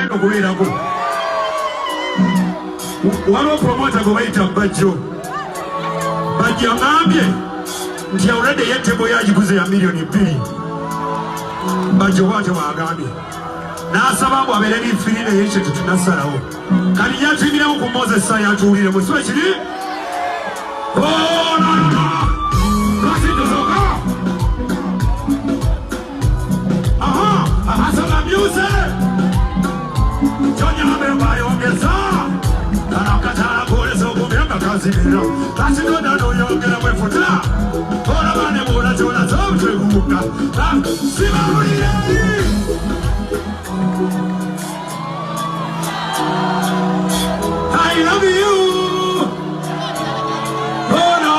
okubeerako waliwo promota gwe bayita Bajjo ngambye nti awuladde yettebo yagiguze ya miliyoni 2 Bajjo bwatyo bwagambye n'asaba mbu abeere n'enfirire yekyo tetunasalawo kali yatuyimiramu ku Moses Saya atuwulire musibe kiri Asala music Jonya memba yongeza Tarakatara kule sokumemba kazi bila Kasi ndoda no yongela mwefuta Kora bane muna chona zomche kuka Sima uliye I love you Oh no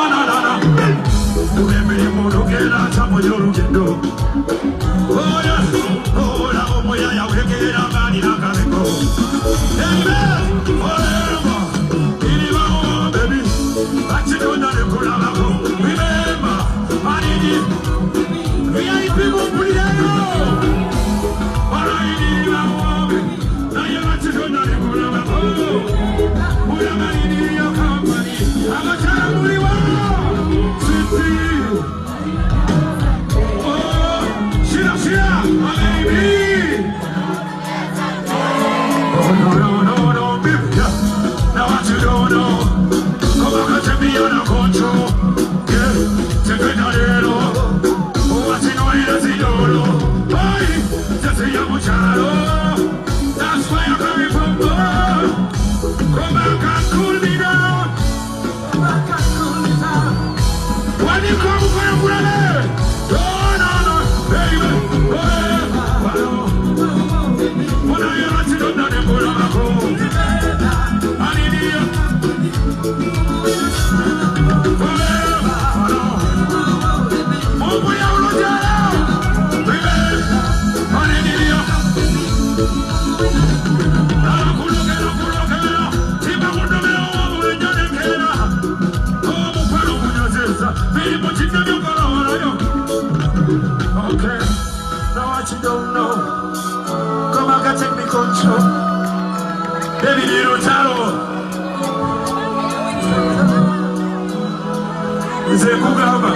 Urembe muno kera chamo yorugendo Oh yeah Oh la omoya ya wekera ngani nakaleko Amen Forever Iliva oh baby Achidonda nekula lako Remember Manini VIP kumpuliyano Walainiwa oh Naye achidonda nekula lako Uya manini ya kampani Agachara muliwa Siti That's where you're coming from, come back and cool me down. When you come for your brother, no, baby, when I hear that you don't know them, I need you. Okay, now what you don't know, come back and take me control. Baby, you don't tell. Nze kugamba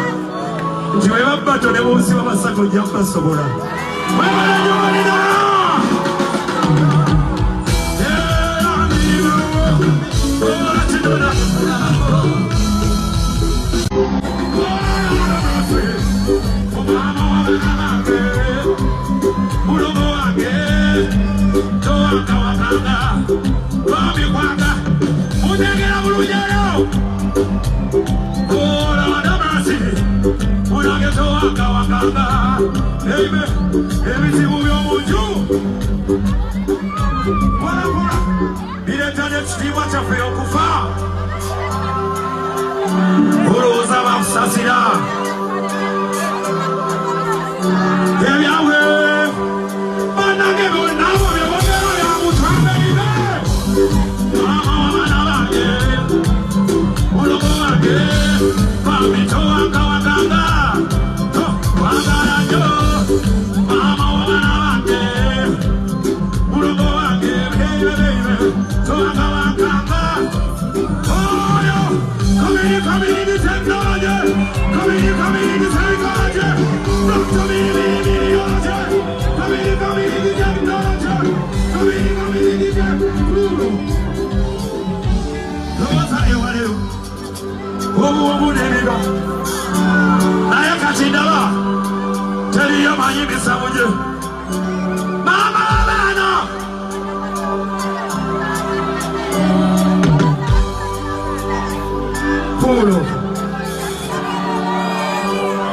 nti bwe babbato ne b'obusiba basatu ojja kubasobola mwebala nyobalira mulogo wange towakawakanga lwabikwanga mutegera bulunyayo Wakanga, baby, ebizibu by'omunju walakola bireetana ekitiibwa kyaffe okufa olowooza bakusasira ebyawe bannange bonna abo bye boogera bya mutwambeibe mama w'abaana bange mulogo wange bambi towakawakanga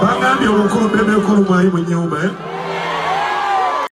Bangambye omukulu bebe ekulu mwali mu nnyumba